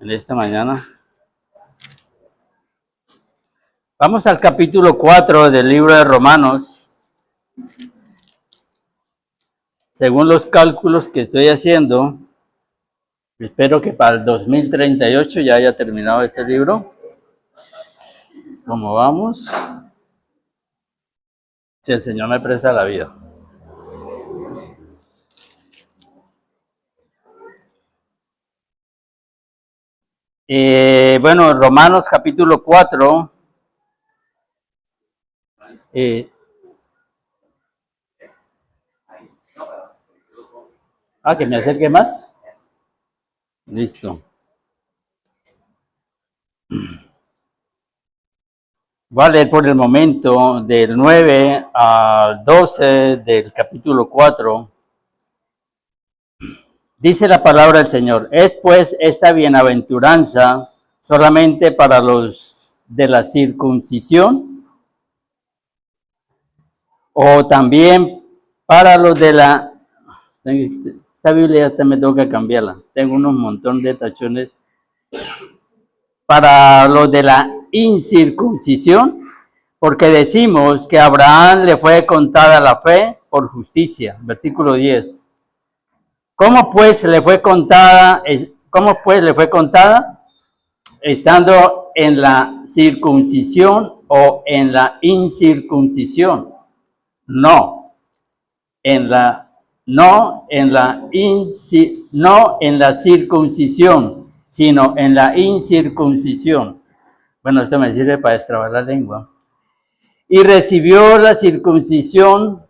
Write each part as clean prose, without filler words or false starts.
en esta mañana. Vamos al capítulo 4 del libro de Romanos. Según los cálculos que estoy haciendo, espero que para el 2038 ya haya terminado este libro. ¿Cómo vamos? Si el Señor me presta la vida. Bueno, Romanos capítulo 4. Que me acerque más. Listo. Voy a leer por el momento del 9 al 12 del capítulo 4. Dice la palabra del Señor: es pues esta bienaventuranza solamente para los de la circuncisión, o también para los de la... Esta Biblia hasta me toca cambiarla. Tengo unos montón de tachones. Para los de la incircuncisión, porque decimos que a Abraham le fue contada la fe por justicia. Versículo 10. ¿Cómo pues le fue contada? ¿Estando en la circuncisión o en la incircuncisión? No en la circuncisión, sino en la incircuncisión. Bueno, esto me sirve para destrabar la lengua. Y recibió la circuncisión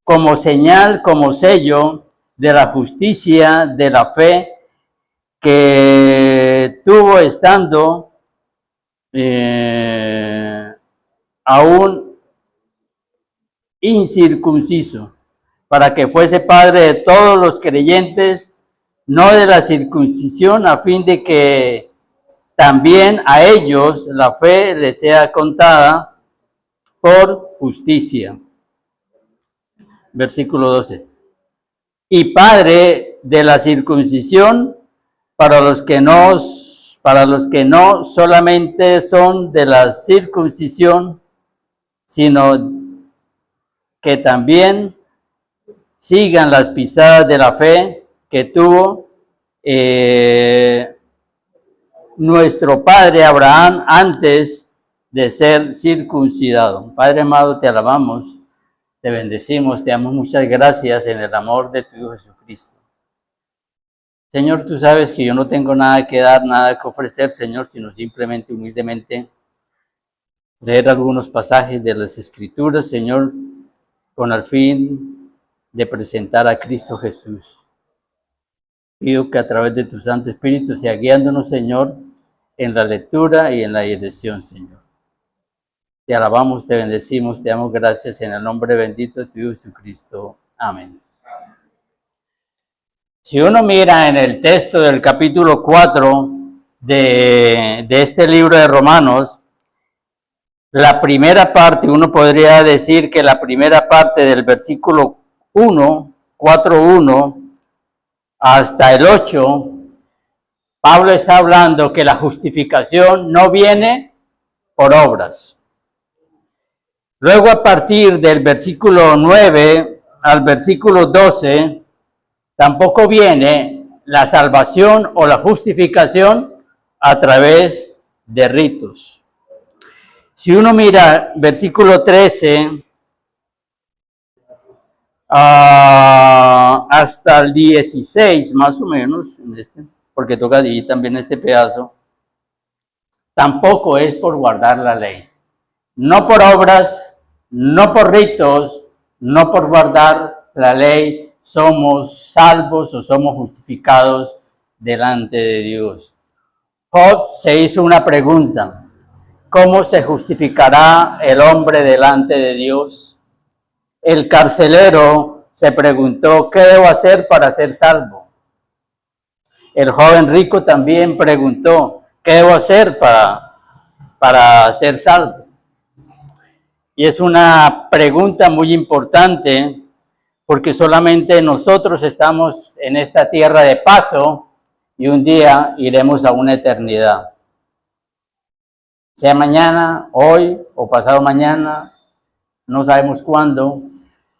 como señal, como sello de la justicia, de la fe que tuvo estando aún incircunciso, para que fuese padre de todos los creyentes, no de la circuncisión, a fin de que también a ellos la fe les sea contada por justicia. Versículo 12. Y padre de la circuncisión para los que no solamente son de la circuncisión, sino que también sigan las pisadas de la fe que tuvo nuestro padre Abraham antes de ser circuncidado. Padre amado, te alabamos, te bendecimos, te damos muchas gracias en el amor de tu Hijo Jesucristo. Señor, tú sabes que yo no tengo nada que dar, nada que ofrecer, Señor, sino simplemente, humildemente, leer algunos pasajes de las Escrituras, Señor, con el fin de presentar a Cristo Jesús. Pido que a través de tu Santo Espíritu sea guiándonos, Señor, en la lectura y en la dirección, Señor. Te alabamos, te bendecimos, te damos gracias en el nombre bendito de tu Hijo Jesucristo. Amén. Si uno mira en el texto del capítulo 4 de este libro de Romanos, la primera parte, uno podría decir que la primera parte del versículo 4:1 hasta el 8, Pablo está hablando que la justificación no viene por obras. Luego, a partir del versículo 9 al versículo 12, tampoco viene la salvación o la justificación a través de ritos. Si uno mira versículo 13 hasta el 16, más o menos, porque toca dividir también este pedazo, tampoco es por guardar la ley. No por obras, no por ritos, no por guardar la ley, somos salvos o somos justificados delante de Dios. Job se hizo una pregunta: ¿cómo se justificará el hombre delante de Dios? El carcelero se preguntó: ¿qué debo hacer para ser salvo? El joven rico también preguntó: ¿qué debo hacer para ser salvo? Y es una pregunta muy importante, porque solamente nosotros estamos en esta tierra de paso y un día iremos a una eternidad. Sea mañana, hoy o pasado mañana, no sabemos cuándo,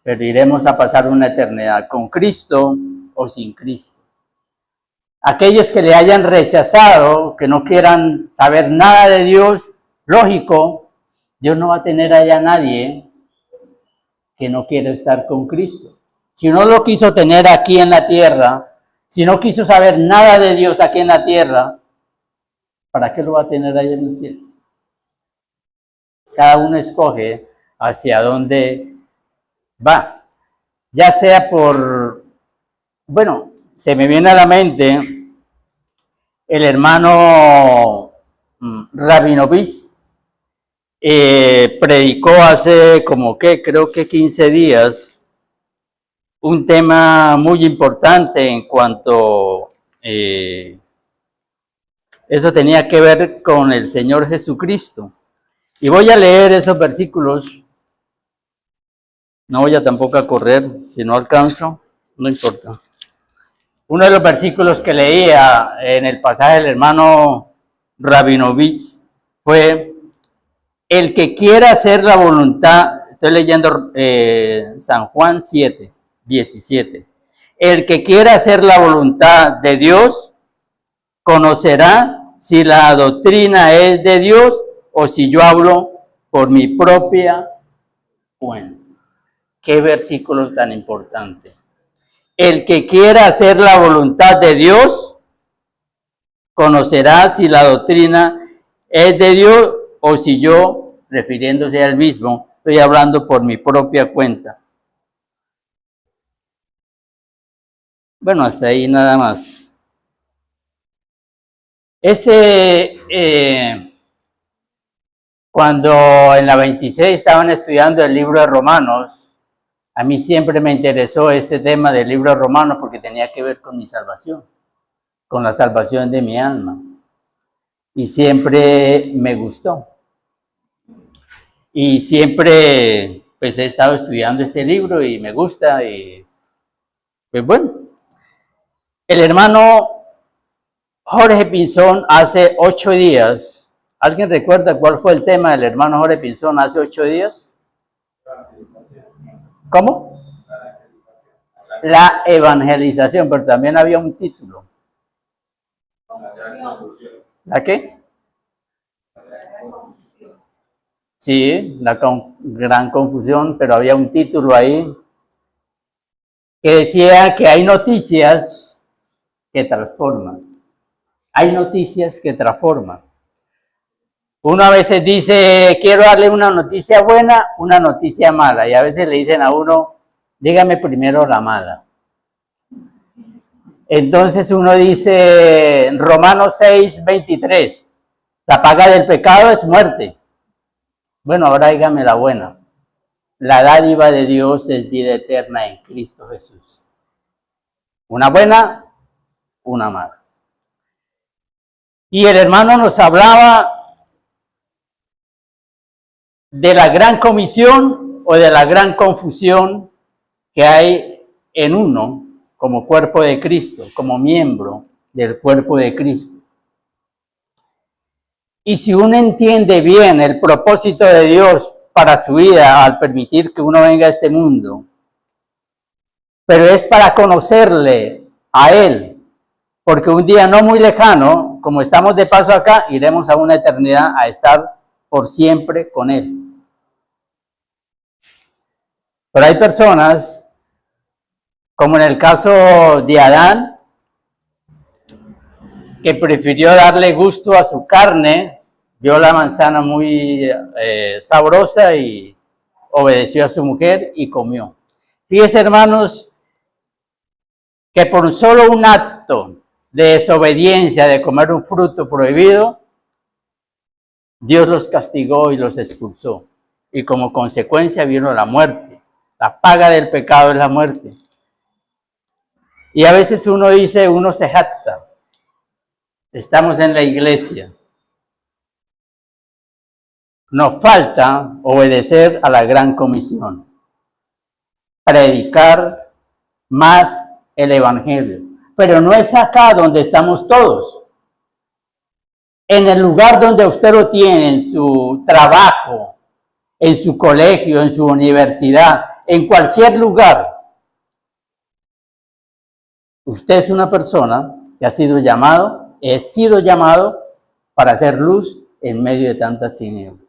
pero iremos a pasar una eternidad con Cristo o sin Cristo. Aquellos que le hayan rechazado, que no quieran saber nada de Dios, lógico, Dios no va a tener allá a nadie que no quiera estar con Cristo. Si no lo quiso tener aquí en la tierra, si no quiso saber nada de Dios aquí en la tierra, ¿para qué lo va a tener allá en el cielo? Cada uno escoge hacia dónde va. Ya sea por, bueno, se me viene a la mente el hermano Rabinovich, predicó hace como que creo que 15 días un tema muy importante en cuanto eso tenía que ver con el Señor Jesucristo. Y voy a leer esos versículos. No voy a tampoco a correr, si no alcanzo, no importa. Uno de los versículos que leía en el pasaje del hermano Rabinovich fue: el que quiera hacer la voluntad, estoy leyendo San Juan 7, 17. El que quiera hacer la voluntad de Dios conocerá si la doctrina es de Dios o si yo hablo por mi propia cuenta. Qué versículo tan importante. El que quiera hacer la voluntad de Dios conocerá si la doctrina es de Dios o si yo, refiriéndose al mismo, estoy hablando por mi propia cuenta. Bueno, hasta ahí nada más. Cuando en la 26 estaban estudiando el libro de Romanos, a mí siempre me interesó este tema del libro de Romanos porque tenía que ver con mi salvación, con la salvación de mi alma. Y siempre me gustó. Y siempre pues he estado estudiando este libro y me gusta. Y pues bueno, el hermano Jorge Pinzón hace 8 días, ¿alguien recuerda cuál fue el tema del hermano Jorge Pinzón hace 8 días? ¿Cómo? La evangelización, pero también había un título. ¿La qué? Sí, la gran confusión, pero había un título ahí que decía que hay noticias que transforman. Hay noticias que transforman. Uno a veces dice, quiero darle una noticia buena, una noticia mala, y a veces le dicen a uno, dígame primero la mala. Entonces uno dice, Romanos 6, 23, la paga del pecado es muerte. Bueno, ahora dígame la buena. La dádiva de Dios es vida eterna en Cristo Jesús. Una buena, una mala. Y el hermano nos hablaba de la gran comisión o de la gran confusión que hay en uno como cuerpo de Cristo, como miembro del cuerpo de Cristo. Y si uno entiende bien el propósito de Dios para su vida al permitir que uno venga a este mundo, pero es para conocerle a Él, porque un día no muy lejano, como estamos de paso acá, iremos a una eternidad a estar por siempre con Él. Pero hay personas, como en el caso de Adán, que prefirió darle gusto a su carne, vio la manzana muy sabrosa y obedeció a su mujer y comió. Fíjense, hermanos, que por solo un acto de desobediencia, de comer un fruto prohibido, Dios los castigó y los expulsó. Y como consecuencia vino la muerte. La paga del pecado es la muerte. Y a veces uno dice, uno se jacta. Estamos en la iglesia. Nos falta obedecer a la gran comisión. Predicar más el evangelio. pero no es acá donde estamos todos. En el lugar donde usted lo tiene, en su trabajo, en su colegio, en su universidad, en cualquier lugar, usted es una persona que ha sido llamado, he sido llamado para hacer luz en medio de tantas tinieblas,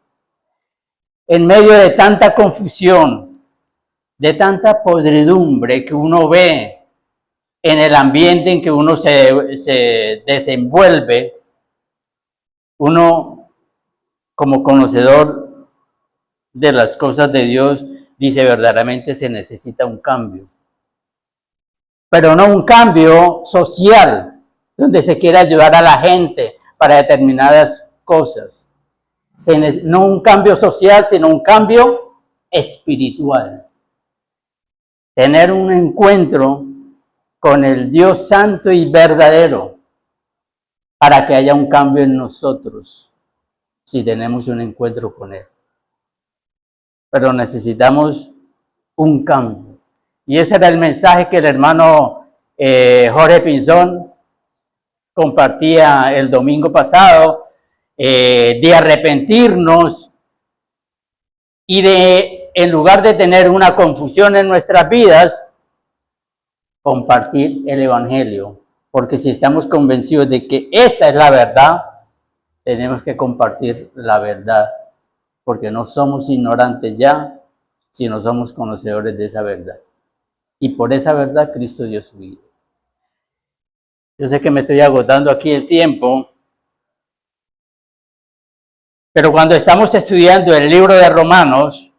en medio de tanta confusión, de tanta podredumbre que uno ve en el ambiente en que uno se desenvuelve. Uno, como conocedor de las cosas de Dios, dice verdaderamente se necesita un cambio. Pero no un cambio social, donde se quiere ayudar a la gente para determinadas cosas. No un cambio social, sino un cambio espiritual. Tener un encuentro con el Dios santo y verdadero para que haya un cambio en nosotros si tenemos un encuentro con Él. Pero necesitamos un cambio. Y ese era el mensaje que el hermano Jorge Pinzón compartía el domingo pasado, de arrepentirnos y de, en lugar de tener una confusión en nuestras vidas, compartir el Evangelio. Porque si estamos convencidos de que esa es la verdad, tenemos que compartir la verdad. Porque no somos ignorantes ya, sino somos conocedores de esa verdad. Y por esa verdad Cristo dio su vida. Yo sé que me estoy agotando aquí el tiempo, pero cuando estamos estudiando el libro de Romanos,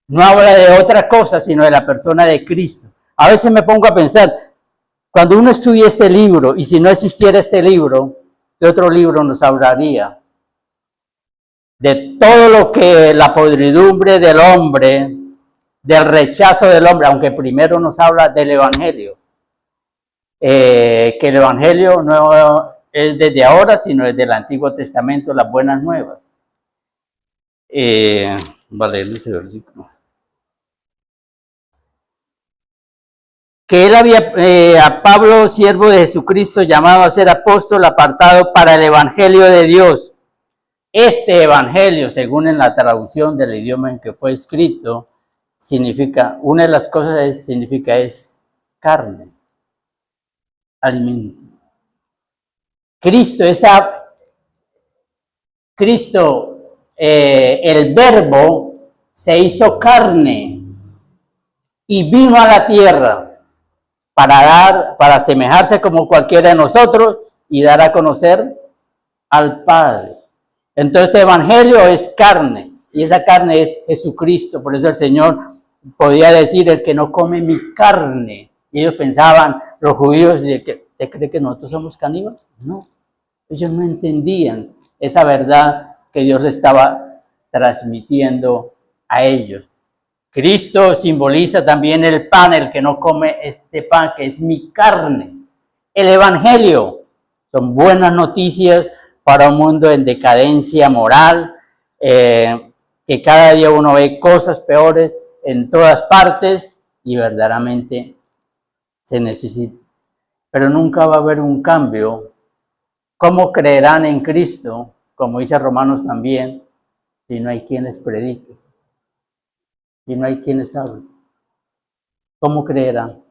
no habla de otra cosa, sino de la persona de Cristo. A veces me pongo a pensar, cuando uno estudia este libro, y si no existiera este libro, ¿qué otro libro nos hablaría? De todo lo que la podridumbre del hombre, del rechazo del hombre, aunque primero nos habla del Evangelio. Que el Evangelio no es desde ahora, sino desde el Antiguo Testamento, las buenas nuevas. Vale, ese versículo. Que él había, a Pablo, siervo de Jesucristo, llamado a ser apóstol, apartado para el Evangelio de Dios. Este Evangelio, según en la traducción del idioma en que fue escrito, significa, una de las cosas significa es carne, alimento. El verbo se hizo carne y vino a la tierra para asemejarse como cualquiera de nosotros y dar a conocer al Padre. Entonces este Evangelio es carne y esa carne es Jesucristo. Por eso el Señor podía decir, el que no come mi carne. Y ellos pensaban, los judíos, de que ¿te cree que nosotros somos caníbales? No, ellos no entendían esa verdad que Dios les estaba transmitiendo a ellos. Cristo simboliza también el pan, el que no come este pan, que es mi carne. El Evangelio son buenas noticias para un mundo en decadencia moral, que cada día uno ve cosas peores en todas partes y verdaderamente se necesita. Pero nunca va a haber un cambio. ¿Cómo creerán en Cristo? Como dice Romanos también, si no hay quienes prediquen, si no hay quienes hablen. ¿Cómo creerán?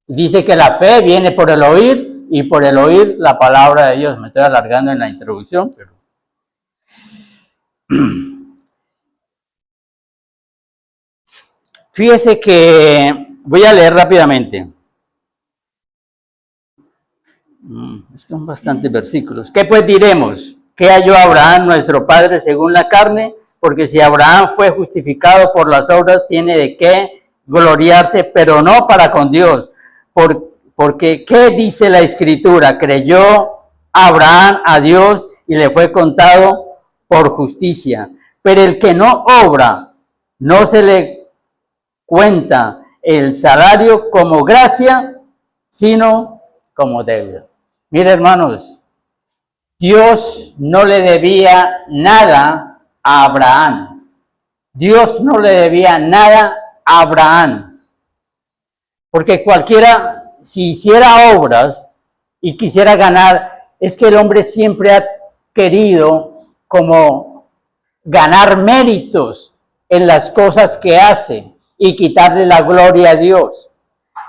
Dice que la fe viene por el oír y por el oír la palabra de Dios. Me estoy alargando en la introducción, pero fíjese que voy a leer rápidamente. Es que son bastantes versículos. ¿Qué pues diremos? ¿Qué halló Abraham, nuestro padre, según la carne? Porque si Abraham fue justificado por las obras, tiene de qué gloriarse, pero no para con Dios. Porque, ¿qué dice la Escritura? Creyó Abraham a Dios y le fue contado por justicia. Pero el que no obra, no se le cuenta el salario como gracia, sino como deuda. Mire, hermanos, Dios no le debía nada a Abraham. Dios no le debía nada a Abraham. Porque cualquiera si hiciera obras y quisiera ganar, es que el hombre siempre ha querido como ganar méritos en las cosas que hace y quitarle la gloria a Dios.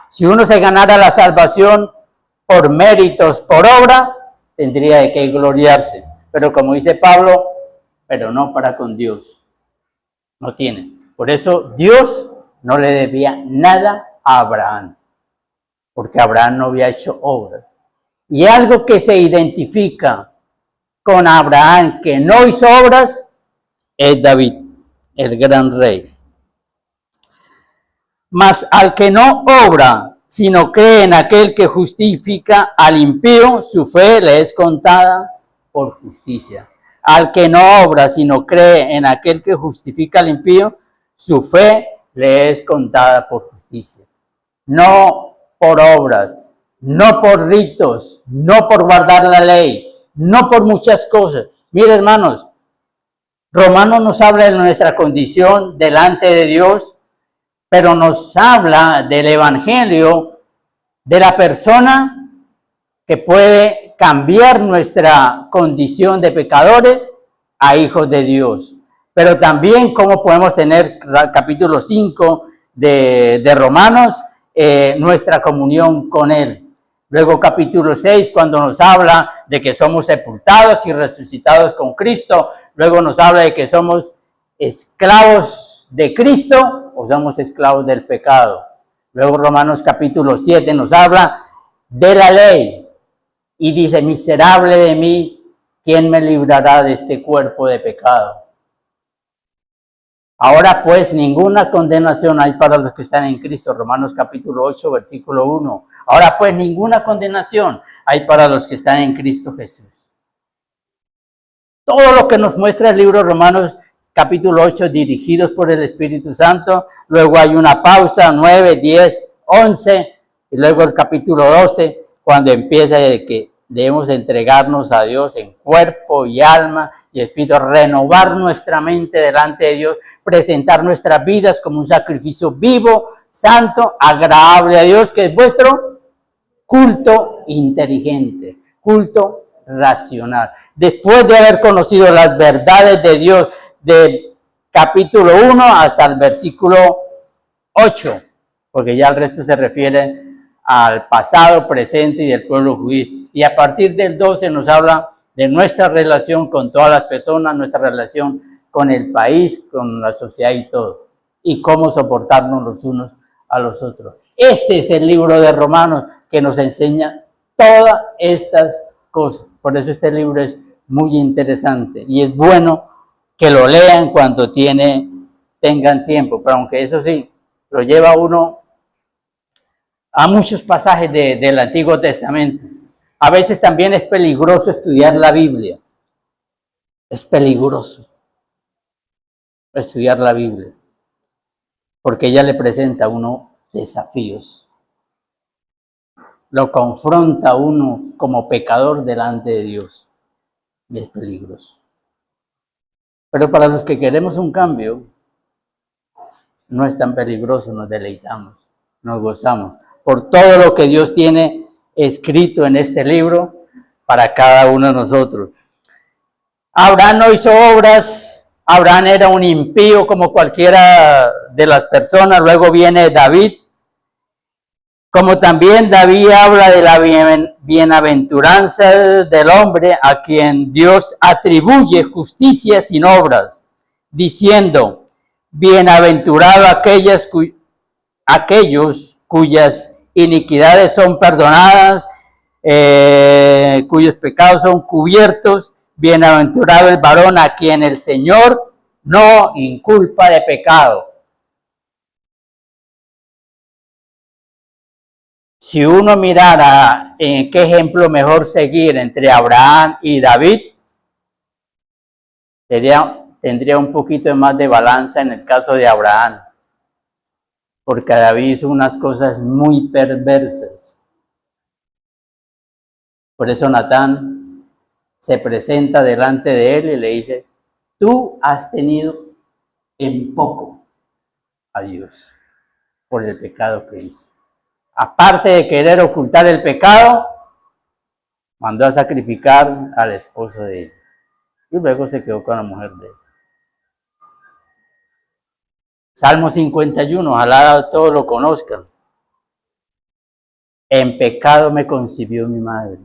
Si uno se ganara la salvación por méritos, por obra, tendría de qué gloriarse. Pero como dice Pablo, pero no para con Dios. No tiene. Por eso Dios no le debía nada a Abraham, porque Abraham no había hecho obras. Y algo que se identifica con Abraham que no hizo obras es David, el gran rey. Mas al que no obra, sino cree en aquel que justifica al impío, su fe le es contada por justicia. Al que no obra, sino cree en aquel que justifica al impío, su fe le es contada por justicia. No por obras, no por ritos, no por guardar la ley, no por muchas cosas. Mire, hermanos, Romanos nos habla de nuestra condición delante de Dios, pero nos habla del evangelio de la persona que puede cambiar nuestra condición de pecadores a hijos de Dios. Pero también cómo podemos tener, capítulo 5 de Romanos, nuestra comunión con Él. Luego capítulo 6, cuando nos habla de que somos sepultados y resucitados con Cristo. Luego nos habla de que somos esclavos de Cristo o somos esclavos del pecado. Luego Romanos capítulo 7 nos habla de la ley y dice, miserable de mí, ¿quién me librará de este cuerpo de pecado? Ahora pues ninguna condenación hay para los que están en Cristo. Romanos capítulo 8, versículo 1. Ahora pues ninguna condenación hay para los que están en Cristo Jesús. Todo lo que nos muestra el libro Romanos capítulo 8, dirigidos por el Espíritu Santo. Luego hay una pausa, 9, 10, 11. Y luego el capítulo 12, cuando empieza de que debemos entregarnos a Dios en cuerpo y alma y espíritu, renovar nuestra mente delante de Dios, presentar nuestras vidas como un sacrificio vivo, santo, agradable a Dios, que es vuestro culto inteligente, culto racional. Después de haber conocido las verdades de Dios, del capítulo 1 hasta el versículo 8, porque ya el resto se refiere al pasado, presente y del pueblo judío. Y a partir del 12 nos habla de nuestra relación con todas las personas, nuestra relación con el país, con la sociedad y todo, y cómo soportarnos los unos a los otros. Este es el libro de Romanos que nos enseña todas estas cosas. Por eso este libro es muy interesante y es bueno que lo lean cuando tengan tiempo, pero aunque eso sí, lo lleva uno a muchos pasajes del Antiguo Testamento. A veces también es peligroso estudiar la Biblia. Es peligroso estudiar la Biblia, porque ella le presenta a uno desafíos. Lo confronta a uno como pecador delante de Dios. Y es peligroso. Pero para los que queremos un cambio, no es tan peligroso, nos deleitamos, nos gozamos por todo lo que Dios tiene escrito en este libro para cada uno de nosotros. Abraham no hizo obras, Abraham era un impío como cualquiera de las personas. Luego viene David, como también David habla de la bienaventuranza del hombre a quien Dios atribuye justicia sin obras, diciendo, bienaventurado aquellos cuyas iniquidades son perdonadas, cuyos pecados son cubiertos. Bienaventurado el varón a quien el Señor no inculpa de pecado. Si uno mirara en qué ejemplo mejor seguir entre Abraham y David, tendría un poquito más de balanza en el caso de Abraham, porque David hizo unas cosas muy perversas. Por eso Natán se presenta delante de él y le dice, tú has tenido en poco a Dios por el pecado que hizo. aparte de querer ocultar el pecado, mandó a sacrificar al esposo de él. Y luego se quedó con la mujer de él. Salmo 51, ojalá todos lo conozcan. En pecado me concibió mi madre.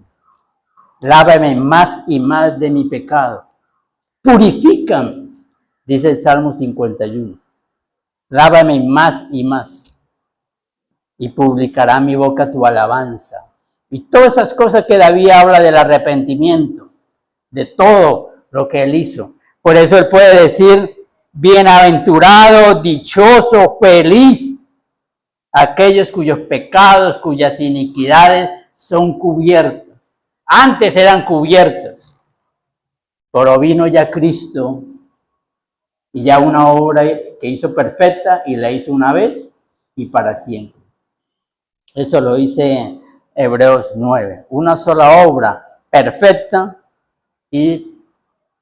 Lávame más y más de mi pecado. Purifícame, dice el Salmo 51. Lávame más y más. Y publicará mi boca tu alabanza. Y todas esas cosas que David habla del arrepentimiento, de todo lo que él hizo. Por eso él puede decir, bienaventurado, dichoso, feliz, aquellos cuyos pecados, cuyas iniquidades son cubiertos. Antes eran cubiertos, pero vino ya Cristo y ya una obra que hizo perfecta y la hizo una vez y para siempre. Eso lo dice Hebreos 9. Una sola obra perfecta y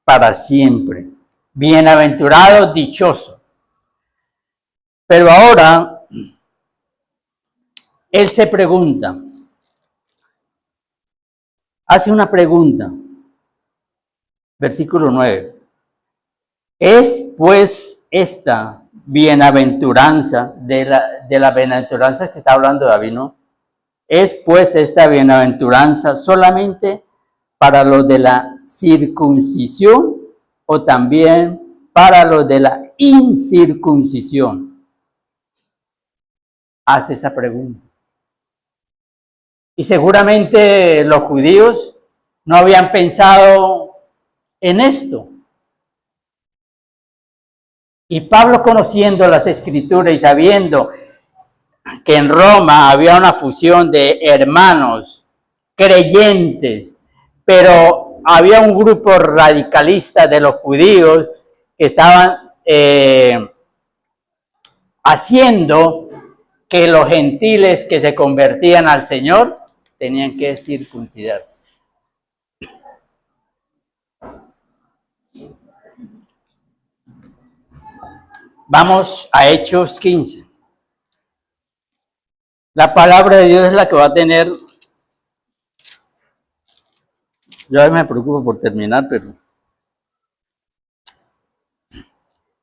para siempre. Bienaventurado, dichoso. Pero ahora, él se pregunta, hace una pregunta, versículo 9. ¿Es pues esta bienaventuranza, de la bienaventuranza que está hablando David, no? ¿Es pues esta bienaventuranza solamente para los de la circuncisión o también para los de la incircuncisión? Hace esa pregunta. Y seguramente los judíos no habían pensado en esto. Y Pablo, conociendo las Escrituras y sabiendo que en Roma había una fusión de hermanos creyentes, pero había un grupo radicalista de los judíos que estaban haciendo que los gentiles que se convertían al Señor tenían que circuncidarse. Vamos a Hechos 15. La palabra de Dios es la que va a tener. Yo a veces me preocupo por terminar, pero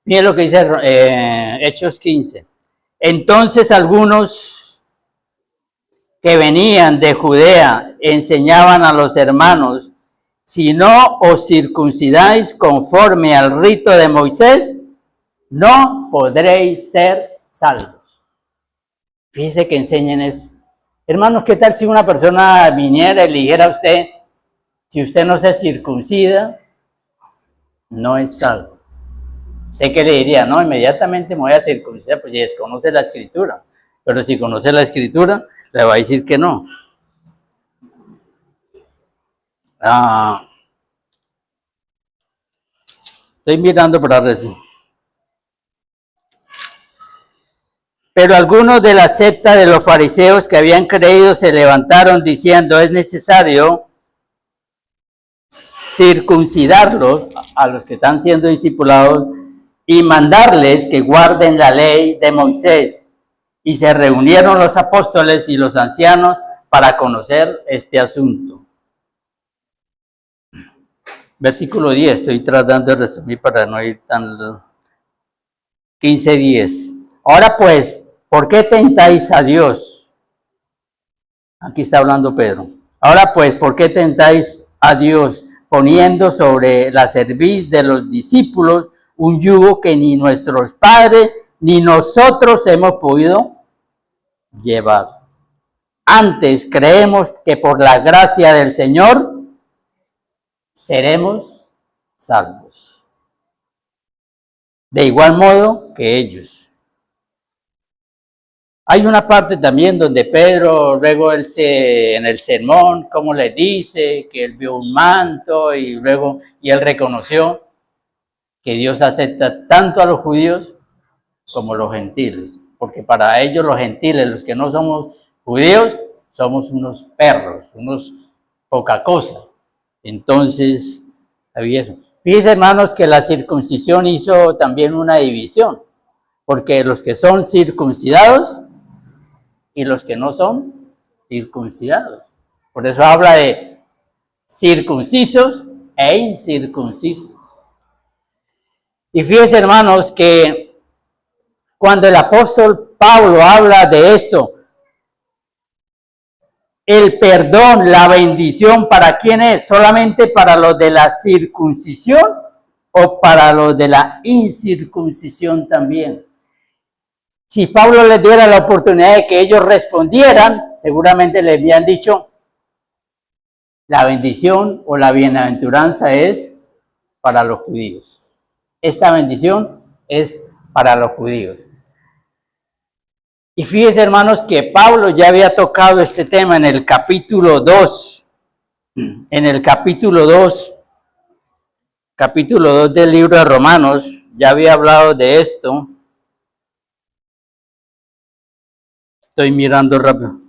miren lo que dice Hechos 15. Entonces algunos que venían de Judea enseñaban a los hermanos, si no os circuncidáis conforme al rito de Moisés, no podréis ser salvos. Fíjese que enseñen eso. Hermanos, ¿qué tal si una persona viniera y le dijera a usted, si usted no se circuncida, no es salvo? ¿Usted qué le diría? No, inmediatamente me voy a circuncidar, pues si desconoce la Escritura. Pero si conoce la Escritura, le va a decir que no. Estoy mirando para recibir. Pero algunos de la secta de los fariseos que habían creído se levantaron diciendo, es necesario circuncidarlos, a los que están siendo discipulados, y mandarles que guarden la ley de Moisés. Y se reunieron los apóstoles y los ancianos para conocer este asunto. Versículo 10, estoy tratando de resumir para no ir tan... 15:10. Ahora pues, ¿por qué tentáis a Dios? Aquí está hablando Pedro. Ahora pues, ¿por qué tentáis a Dios poniendo sobre la cerviz de los discípulos un yugo que ni nuestros padres ni nosotros hemos podido llevar? Antes creemos que por la gracia del Señor seremos salvos. De igual modo que ellos. Hay una parte también donde Pedro, luego él en el sermón, como le dice, que él vio un manto y luego él reconoció que Dios acepta tanto a los judíos como a los gentiles. Porque para ellos los gentiles, los que no somos judíos, somos unos perros, unos poca cosa. Entonces, había eso. Fíjense, hermanos, que la circuncisión hizo también una división. Porque los que son circuncidados y los que no son circuncidados. Por eso habla de circuncisos e incircuncisos. Y fíjense, hermanos, que cuando el apóstol Pablo habla de esto, el perdón, la bendición, ¿para quién es? ¿Solamente para los de la circuncisión o para los de la incircuncisión también? Si Pablo les diera la oportunidad de que ellos respondieran, seguramente les habían dicho, la bendición o la bienaventuranza es para los judíos. Esta bendición es para los judíos. Y fíjense, hermanos, que Pablo ya había tocado este tema en el capítulo 2. En el capítulo 2 del libro de Romanos, ya había hablado de esto. Estoy mirando rápido.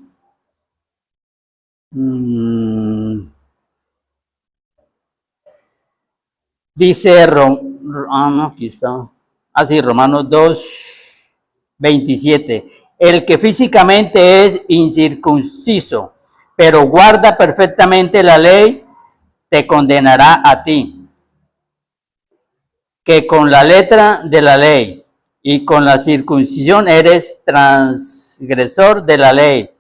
Dice, aquí está. Así, Romanos 2, 27. El que físicamente es incircunciso, pero guarda perfectamente la ley, te condenará a ti, que con la letra de la ley y con la circuncisión eres transgresor de la ley.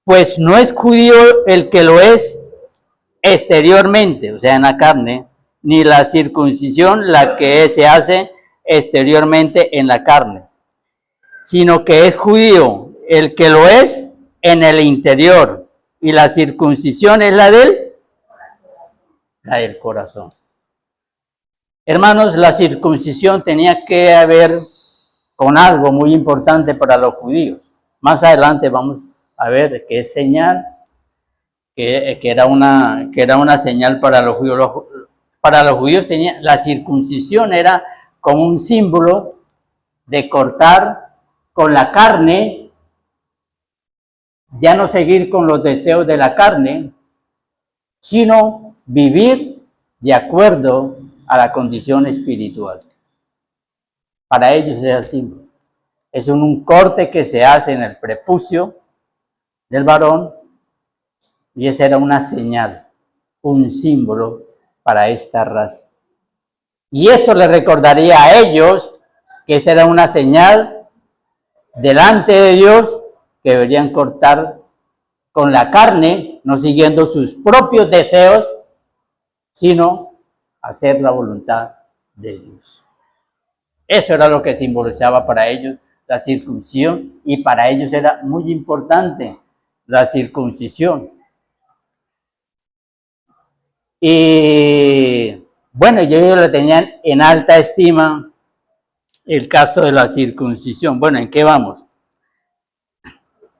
Pues no es judío el que lo es exteriormente, o sea, en la carne, ni la circuncisión la que se hace exteriormente en la carne, sino que es judío el que lo es en el interior, y la circuncisión es la del corazón. Hermanos, la circuncisión tenía que ver con algo muy importante para los judíos. Más adelante vamos a ver que es señal, que era una señal para los judíos. Para los judíos la circuncisión era como un símbolo de cortar con la carne, ya no seguir con los deseos de la carne, sino vivir de acuerdo a la condición espiritual. Para ellos es así. Es un corte que se hace en el prepucio del varón, y esa era una señal, un símbolo para esta raza. Y eso le recordaría a ellos que esta era una señal delante de Dios, que deberían cortar con la carne, no siguiendo sus propios deseos, sino hacer la voluntad de Dios. Eso era lo que simbolizaba para ellos la circuncisión, y para ellos era muy importante la circuncisión. Y bueno, ellos le tenían en alta estima el caso de la circuncisión. Bueno, ¿en qué vamos?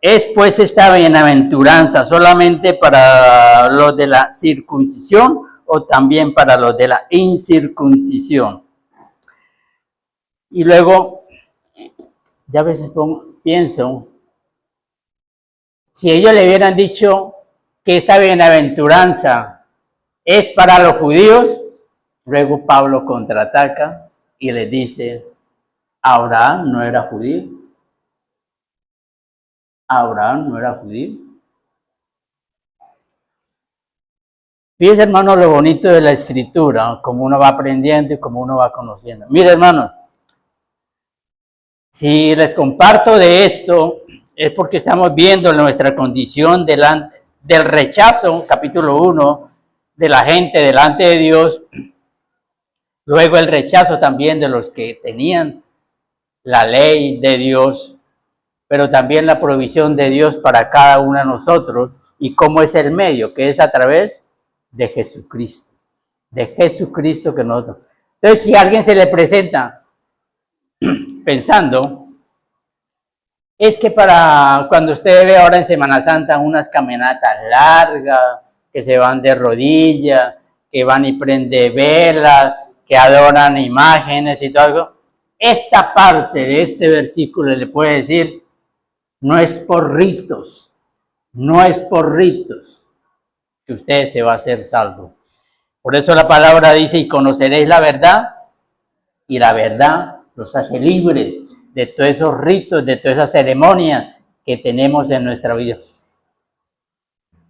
¿Es pues esta bienaventuranza solamente para los de la circuncisión o también para los de la incircuncisión? Y luego, ya a veces pienso, si ellos le hubieran dicho que esta bienaventuranza es para los judíos, luego Pablo contraataca y les dice, Abraham no era judío. Abraham no era judío. Fíjense, hermano, lo bonito de la escritura, como uno va aprendiendo y como uno va conociendo. Mire, hermano, si les comparto de esto, es porque estamos viendo nuestra condición delante del rechazo, capítulo 1, de la gente delante de Dios. Luego el rechazo también de los que tenían la ley de Dios, pero también la provisión de Dios para cada uno de nosotros, y cómo es el medio, que es a través de Jesucristo que nosotros. Entonces, si a alguien se le presenta pensando, es que para cuando usted ve ahora en Semana Santa unas caminatas largas, que se van de rodillas, que van y prenden velas, que adoran imágenes y todo algo, esta parte de este versículo le puede decir, no es por ritos que usted se va a hacer salvo. Por eso la palabra dice, y conoceréis la verdad, y la verdad los hace libres de todos esos ritos, de todas esas ceremonias que tenemos en nuestra vida.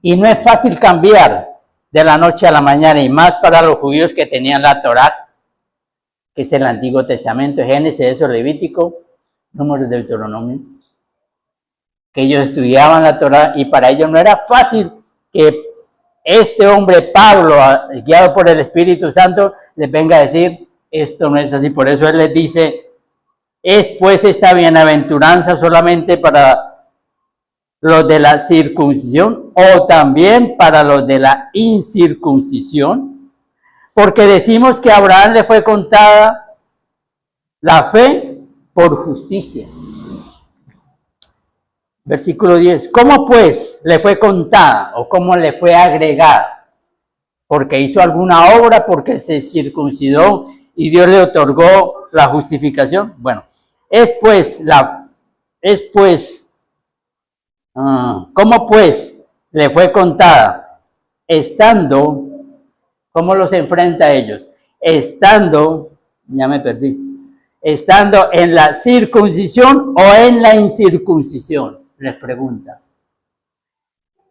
Y no es fácil cambiar de la noche a la mañana, y más para los judíos que tenían la Torá, que es el Antiguo Testamento, Génesis, eso, Levítico, Números, Deuteronomio, que ellos estudiaban la Torá, y para ellos no era fácil que este hombre, Pablo, guiado por el Espíritu Santo, les venga a decir, esto no es así. Por eso él les dice, es pues esta bienaventuranza solamente para los de la circuncisión o también para los de la incircuncisión, porque decimos que a Abraham le fue contada la fe por justicia. Versículo 10. ¿Cómo pues le fue contada o cómo le fue agregada? Porque hizo alguna obra, porque se circuncidó y Dios le otorgó la justificación. Bueno, ¿cómo pues le fue contada? Estando, ¿cómo los enfrenta a ellos? Estando, ya me perdí, estando en la circuncisión o en la incircuncisión, les pregunta.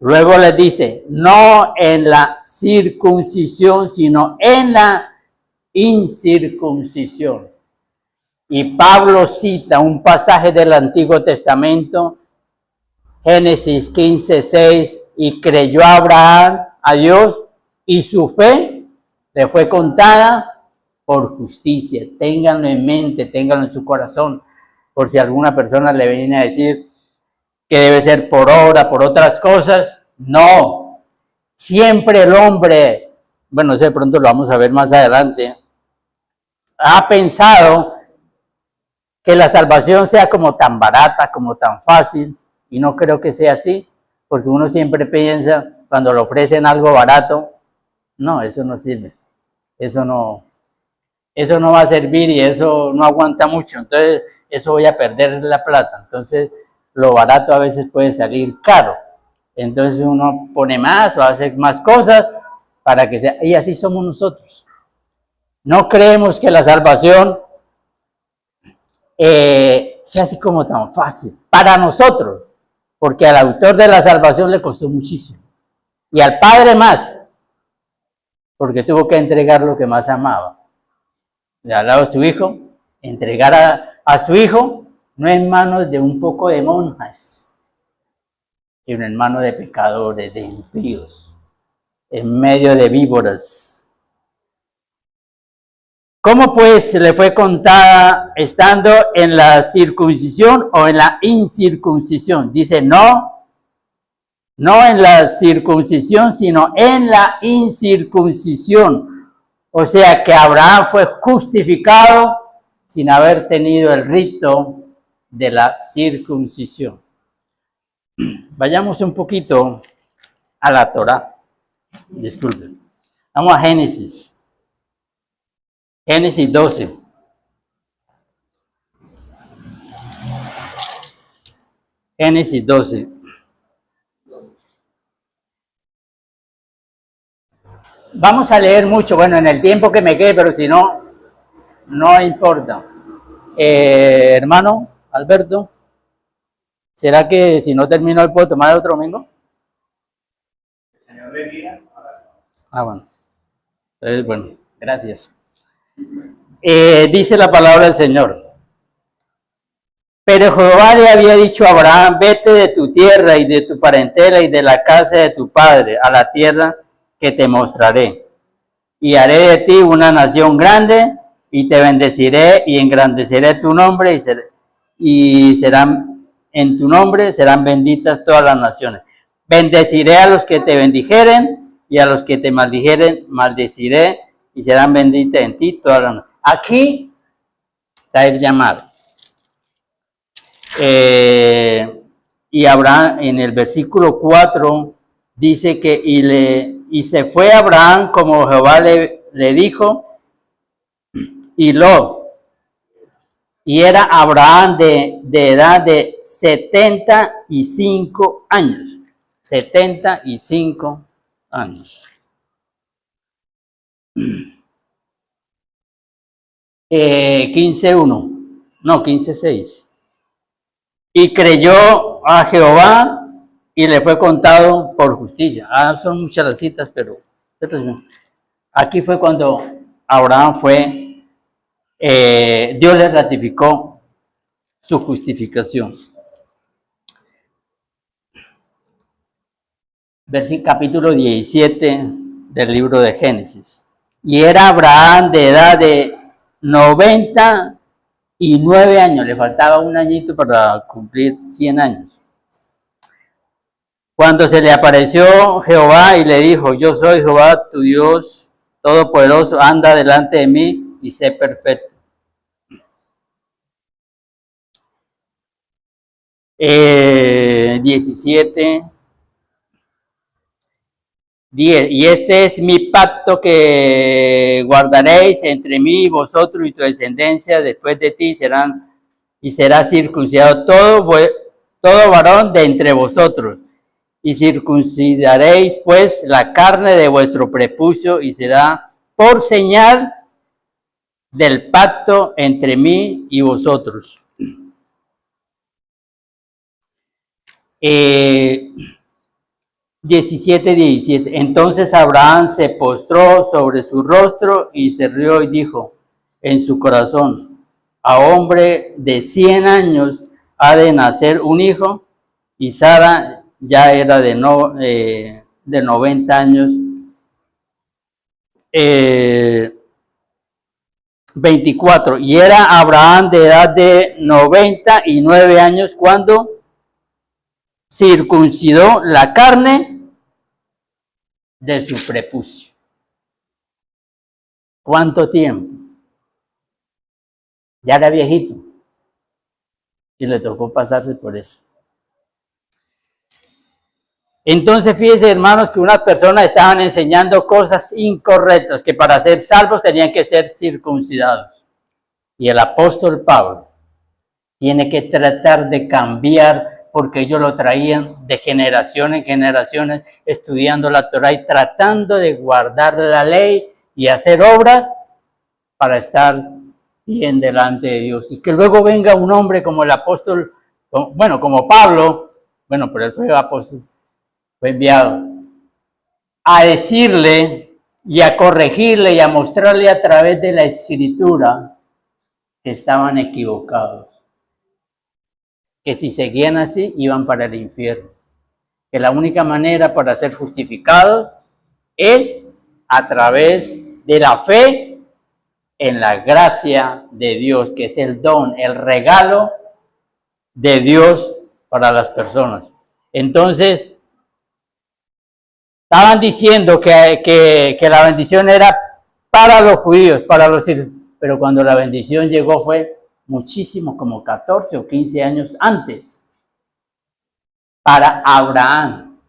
Luego les dice, no en la circuncisión, sino en la incircuncisión. Y Pablo cita un pasaje del Antiguo Testamento, Génesis 15:6, y creyó Abraham a Dios y su fe le fue contada por justicia. Ténganlo en mente, ténganlo en su corazón, por si alguna persona le viene a decir que debe ser por obra, por otras cosas. No, siempre el hombre, bueno, de pronto lo vamos a ver más adelante, ha pensado que la salvación sea como tan barata, como tan fácil, y no creo que sea así, porque uno siempre piensa, cuando le ofrecen algo barato, no, eso no sirve, eso no va a servir y eso no aguanta mucho, entonces eso voy a perder la plata. Entonces lo barato a veces puede salir caro, entonces uno pone más o hace más cosas para que sea, y así somos nosotros. No creemos que la salvación sea así como tan fácil para nosotros, porque al autor de la salvación le costó muchísimo, y al Padre más, porque tuvo que entregar lo que más amaba. Le ha dado a su hijo, entregar a su hijo, no en manos de un poco de monjas, sino en manos de pecadores, de impíos, en medio de víboras. ¿Cómo pues le fue contada estando en la circuncisión o en la incircuncisión? Dice, no en la circuncisión, sino en la incircuncisión. O sea que Abraham fue justificado sin haber tenido el rito de la circuncisión. Vayamos un poquito a la Torá. Disculpen. Vamos a Génesis. Génesis 12. Génesis 12. Vamos a leer mucho, bueno, en el tiempo que me quede, pero si no, no importa. Hermano Alberto, ¿será que si no termino hoy puedo tomar otro domingo? El Señor le guía. Bueno. Entonces, bueno, gracias. Dice la palabra del Señor. Pero Jehová le había dicho a Abraham, vete de tu tierra y de tu parentela y de la casa de tu padre a la tierra que te mostraré. Y haré de ti una nación grande y te bendeciré y engrandeceré tu nombre y serán en tu nombre serán benditas todas las naciones. Bendeciré a los que te bendijeren y a los que te maldijeren maldeciré y serán benditas en ti todas las naciones. Aquí está el llamado. Y Abraham en el versículo 4 dice que y se fue Abraham como Jehová le dijo, y era Abraham de edad de 75 años. 75 años. 15:1, no, 15:6. Y creyó a Jehová y le fue contado por justicia. Son muchas las citas, pero aquí fue cuando Abraham Dios le ratificó su justificación. Capítulo 17 del libro de Génesis. Y era Abraham de edad de 99 años, le faltaba un añito para cumplir 100 años. Cuando se le apareció Jehová y le dijo: yo soy Jehová tu Dios todopoderoso, anda delante de mí y sé perfecto. 17, 10. Y este es mi pacto que guardaréis entre mí y vosotros y tu descendencia después de ti, será circuncidado todo varón de entre vosotros. Y circuncidaréis pues la carne de vuestro prepucio, y será por señal del pacto entre mí y vosotros. 17. Entonces Abraham se postró sobre su rostro y se rió y dijo en su corazón: a hombre de 100 años ha de nacer un hijo. Y Sara ya era de 90 años. 24. Y era Abraham de edad de 99 años cuando circuncidó la carne de su prepucio. ¿Cuánto tiempo? Ya era viejito y le tocó pasarse por eso. Entonces, fíjense, hermanos, que unas personas estaban enseñando cosas incorrectas, que para ser salvos tenían que ser circuncidados. Y el apóstol Pablo tiene que tratar de cambiar, porque ellos lo traían de generación en generaciones, estudiando la Torá y tratando de guardar la ley y hacer obras para estar bien delante de Dios. Y que luego venga un hombre como el apóstol, como Pablo, pero él fue apóstol, fue enviado a decirle y a corregirle y a mostrarle a través de la escritura que estaban equivocados, que si seguían así iban para el infierno, que la única manera para ser justificados es a través de la fe en la gracia de Dios, que es el don, el regalo de Dios para las personas. Entonces, estaban diciendo que la bendición era para los judíos, pero cuando la bendición llegó fue muchísimo, como 14 o 15 años antes, para Abraham.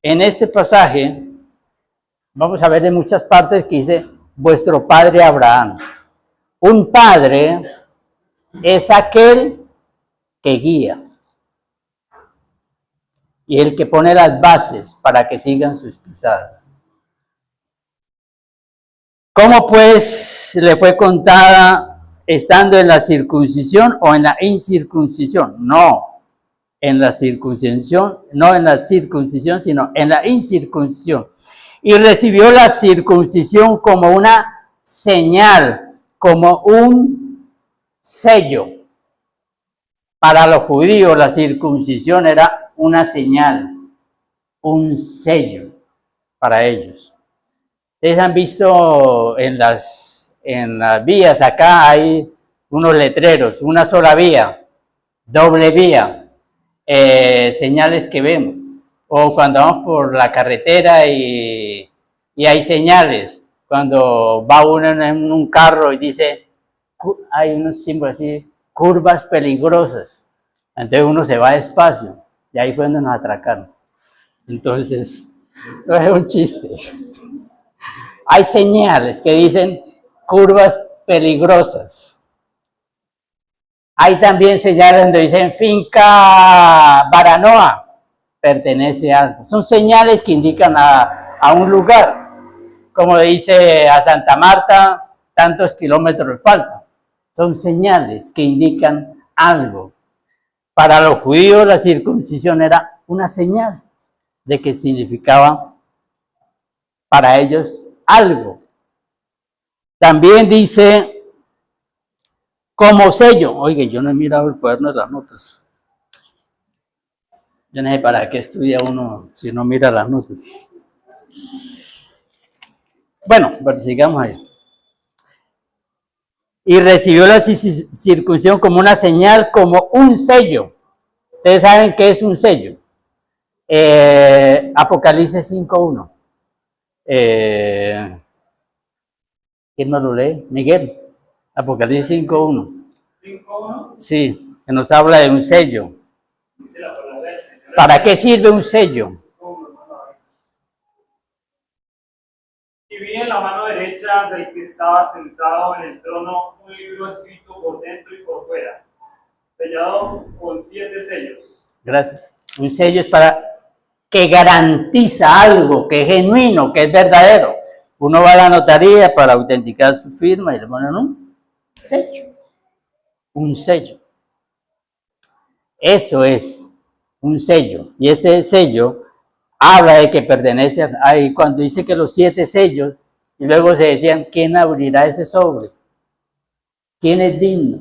En este pasaje vamos a ver de muchas partes que dice vuestro padre Abraham. Un padre es aquel que guía y el que pone las bases para que sigan sus pisadas. ¿Cómo pues le fue contada estando en la circuncisión o en la incircuncisión? No, en la circuncisión, no en la circuncisión, sino en la incircuncisión. Y recibió la circuncisión como una señal, como un sello. Para los judíos la circuncisión era una señal, un sello para ellos. Ustedes han visto en las vías, acá hay unos letreros, una sola vía, doble vía, señales que vemos. O cuando vamos por la carretera y hay señales, cuando va uno en un carro y dice, hay unos símbolos así, curvas peligrosas. Entonces uno se va despacio y ahí fue donde nos atracaron. Entonces, no es un chiste. Hay señales que dicen curvas peligrosas. Hay también señales donde dicen finca Baranoa, pertenece a algo. Son señales que indican a un lugar. Como dice a Santa Marta, tantos kilómetros faltan. Son señales que indican algo. Para los judíos la circuncisión era una señal de que significaba para ellos algo. También dice como sello. Oiga, yo no he mirado el cuaderno de las notas. Yo no sé para qué estudia uno si no mira las notas. Bueno, pero sigamos ahí. Y recibió la circuncisión como una señal, como un sello. Ustedes saben qué es un sello. Apocalipsis 5.1. ¿Quién nos lo lee? Miguel. Apocalipsis 5.1. ¿5.1? Sí, que nos habla de un sello. ¿Para qué sirve un sello? Y vi en la mano derecha del que estaba sentado en el trono un libro escrito por dentro y por fuera, sellado con 7 sellos. Gracias. Un sello es para que garantiza algo, que es genuino, que es verdadero. Uno va a la notaría para autenticar su firma y le ponen un sello. Un sello. Eso es un sello. Y este sello habla de que pertenece a... Y cuando dice que los 7 sellos, y luego se decían, ¿quién abrirá ese sobre? ¿Quién es digno?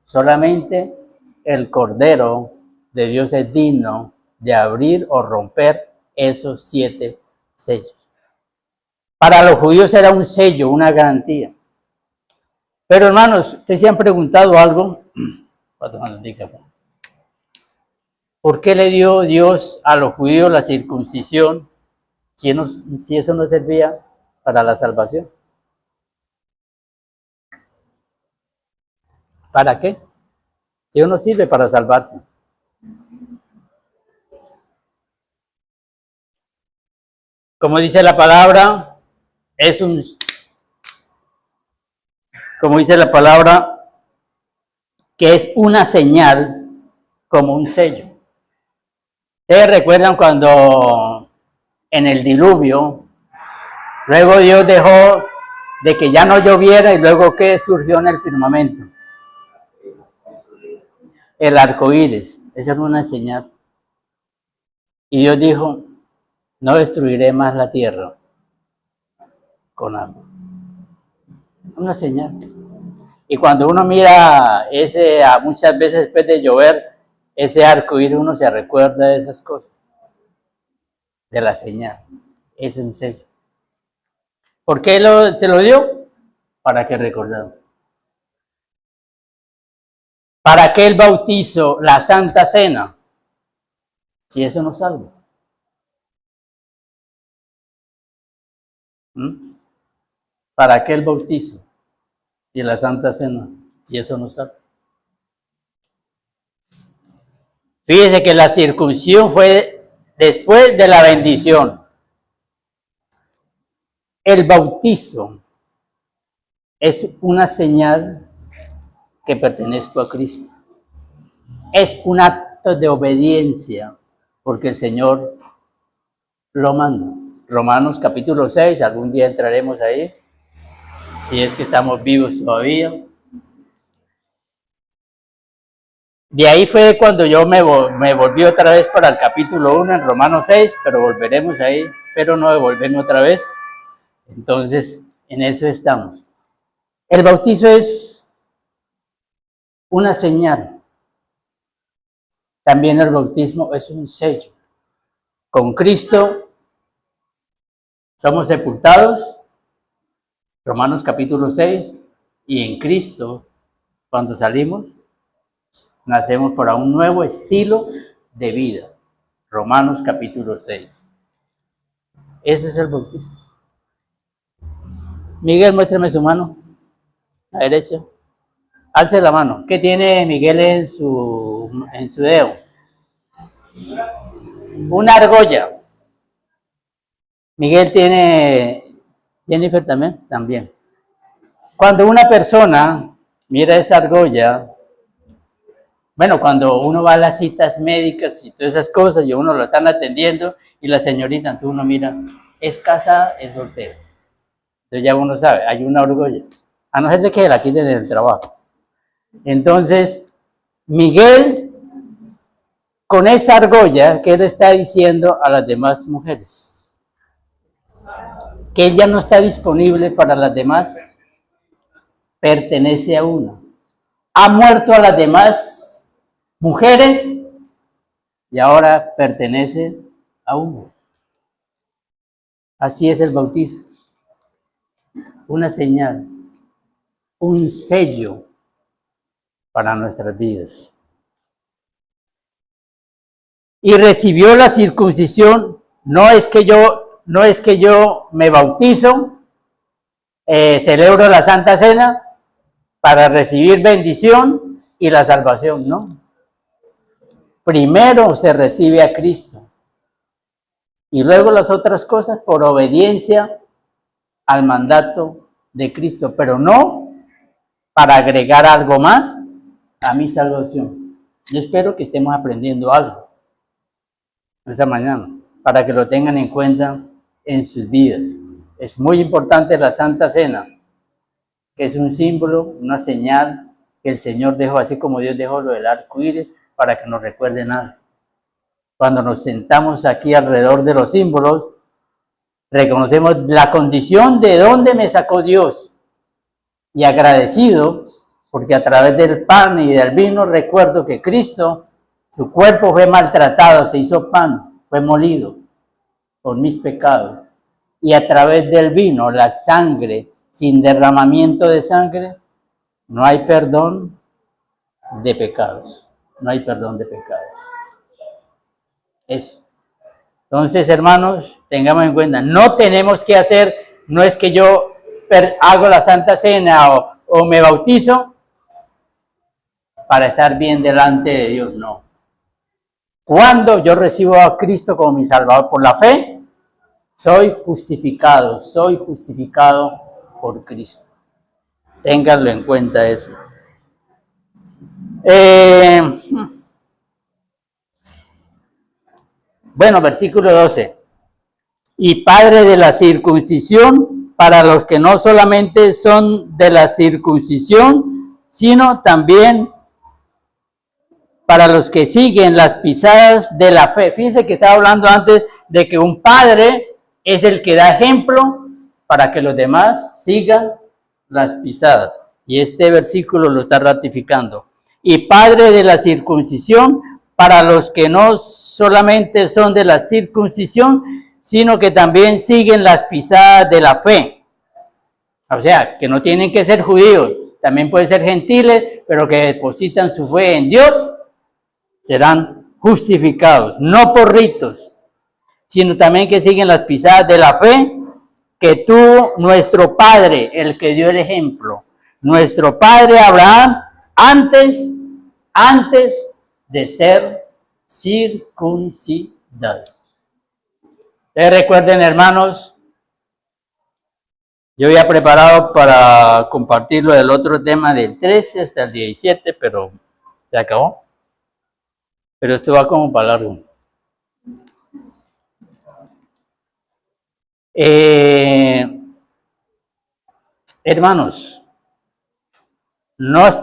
Solamente el Cordero de Dios es digno de abrir o romper esos 7 sellos. Para los judíos era un sello, una garantía. Pero hermanos, ¿ustedes se han preguntado algo? ¿Por qué le dio Dios a los judíos la circuncisión si eso no servía para la salvación? ¿Para qué? Si eso no sirve para salvarse. Como dice la palabra, como dice la palabra, que es una señal como un sello. ¿Ustedes recuerdan cuando en el diluvio, luego Dios dejó de que ya no lloviera y luego ¿qué surgió en el firmamento? El arco iris. Esa era una señal. Y Dios dijo, no destruiré más la tierra con agua. Una señal. Y cuando uno mira muchas veces después de llover, ese arco iris, uno se recuerda de esas cosas. De la señal. Es un sello. ¿Por qué se lo dio? Para que recordemos. ¿Para qué el bautizo, la Santa Cena? Si eso no salva. ¿Para qué el bautizo y la Santa Cena? Si eso no salva. Fíjese que la circuncisión fue después de la bendición. El bautizo es una señal que pertenezco a Cristo. Es un acto de obediencia, porque el Señor lo manda. Romanos capítulo 6, algún día entraremos ahí, si es que estamos vivos todavía. De ahí fue cuando yo me volví otra vez para el capítulo 1 en Romanos 6, pero volveremos ahí, pero no devolverme otra vez. Entonces, en eso estamos. El bautizo es una señal. También el bautismo es un sello. Con Cristo somos sepultados, Romanos capítulo 6, y en Cristo, cuando salimos, nacemos para un nuevo estilo de vida. Romanos capítulo 6. Ese es el bautismo. Miguel, muéstrame su mano, la derecha. Alce la mano. ¿Qué tiene Miguel en su dedo? Una argolla. Miguel tiene, Jennifer también. Cuando una persona mira esa argolla, bueno, cuando uno va a las citas médicas y todas esas cosas y uno lo están atendiendo y la señorita, entonces uno mira, ¿es casada? ¿Es soltera? Entonces ya uno sabe, hay una argolla. A no ser de que la quiten en el trabajo. Entonces, Miguel con esa argolla que él está diciendo a las demás mujeres, que él ya no está disponible para las demás, pertenece a uno. Ha muerto a las demás mujeres y ahora pertenece a uno. Así es el bautismo. Una señal, un sello para nuestras vidas. Y recibió la circuncisión, no es que yo me bautizo, celebro la Santa Cena para recibir bendición y la salvación, no. Primero se recibe a Cristo y luego las otras cosas por obediencia al mandato de Cristo, pero no para agregar algo más a mi salvación. Yo espero que estemos aprendiendo algo esta mañana, para que lo tengan en cuenta en sus vidas. Es muy importante la Santa Cena, que es un símbolo, una señal que el Señor dejó, así como Dios dejó lo del arco iris, para que nos recuerden algo. Cuando nos sentamos aquí alrededor de los símbolos, reconocemos la condición de dónde me sacó Dios, y agradecido, porque a través del pan y del vino recuerdo que Cristo, su cuerpo fue maltratado, se hizo pan, fue molido por mis pecados. Y a través del vino, la sangre, sin derramamiento de sangre, no hay perdón de pecados. No hay perdón de pecados. Eso. Entonces, hermanos, tengamos en cuenta, no tenemos que hacer, no es que yo hago la Santa Cena o me bautizo para estar bien delante de Dios, no. Cuando yo recibo a Cristo como mi Salvador por la fe, soy justificado por Cristo. Ténganlo en cuenta eso. Bueno, versículo 12. Y padre de la circuncisión para los que no solamente son de la circuncisión, sino también para los que siguen las pisadas de la fe. Fíjense que estaba hablando antes de que un padre es el que da ejemplo para que los demás sigan las pisadas. Y este versículo lo está ratificando. Y padre de la circuncisión para los que no solamente son de la circuncisión, sino que también siguen las pisadas de la fe. O sea, que no tienen que ser judíos, también pueden ser gentiles, pero que depositan su fe en Dios, serán justificados, no por ritos, sino también que siguen las pisadas de la fe que tuvo nuestro Padre, el que dio el ejemplo. Nuestro Padre Abraham, antes de ser circuncidado. Ustedes recuerden, hermanos, yo había preparado para compartirlo del otro tema del 13 hasta el 17, pero se acabó. Pero esto va como para largo. Hermanos, no es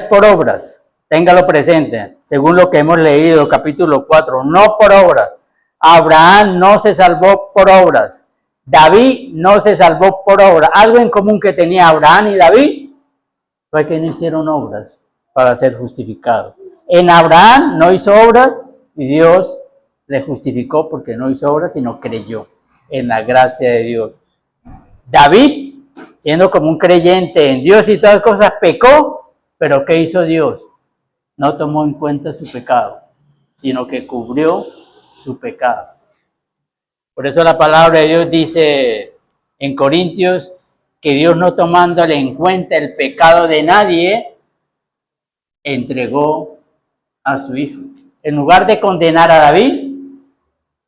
por obras, téngalo presente, según lo que hemos leído, capítulo 4, no por obras. Abraham no se salvó por obras, David no se salvó por obras. Algo en común que tenía Abraham y David fue que no hicieron obras para ser justificados. En Abraham no hizo obras y Dios le justificó porque no hizo obras, sino creyó en la gracia de Dios. David, siendo como un creyente en Dios y todas las cosas, pecó, pero ¿qué hizo Dios? No tomó en cuenta su pecado, sino que cubrió su pecado. Por eso la palabra de Dios dice en Corintios que Dios, no tomándole en cuenta el pecado de nadie, entregó a su Hijo. En lugar de condenar a David,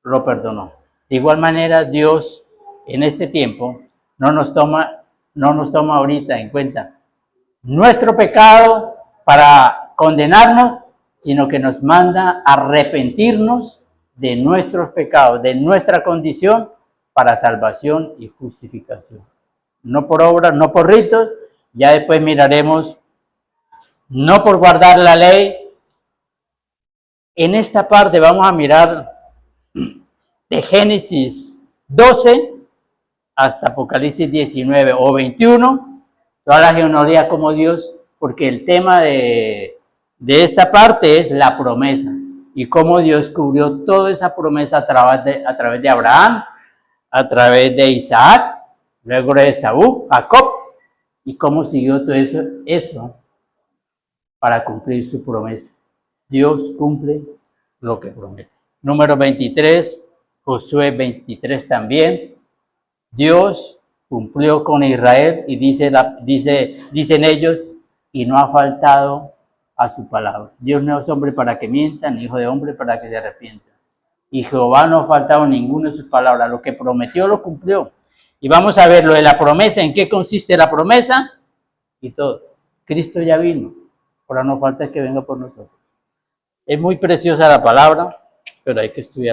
lo perdonó. De igual manera, Dios en este tiempo no nos toma ahorita en cuenta nuestro pecado para condenarnos, sino que nos manda a arrepentirnos de nuestros pecados, de nuestra condición, para salvación y justificación. No por obras, no por ritos, ya después miraremos, no por guardar la ley, En esta parte vamos a mirar de Génesis 12 hasta Apocalipsis 19 o 21, toda la genealogía como Dios, porque el tema de esta parte es la promesa y cómo Dios cubrió toda esa promesa a través de Abraham, a través de Isaac, luego de Esaú, Jacob, y cómo siguió todo eso para cumplir su promesa. Dios cumple lo que promete. Número 23, Josué 23 también. Dios cumplió con Israel y dicen ellos, y no ha faltado a su palabra. Dios no es hombre para que mienta, ni hijo de hombre para que se arrepienta. Y Jehová no ha faltado ninguna de sus palabras. Lo que prometió lo cumplió. Y vamos a ver lo de la promesa, en qué consiste la promesa y todo. Cristo ya vino. Ahora no falta que venga por nosotros. Es muy preciosa la palabra, pero hay que estudiar.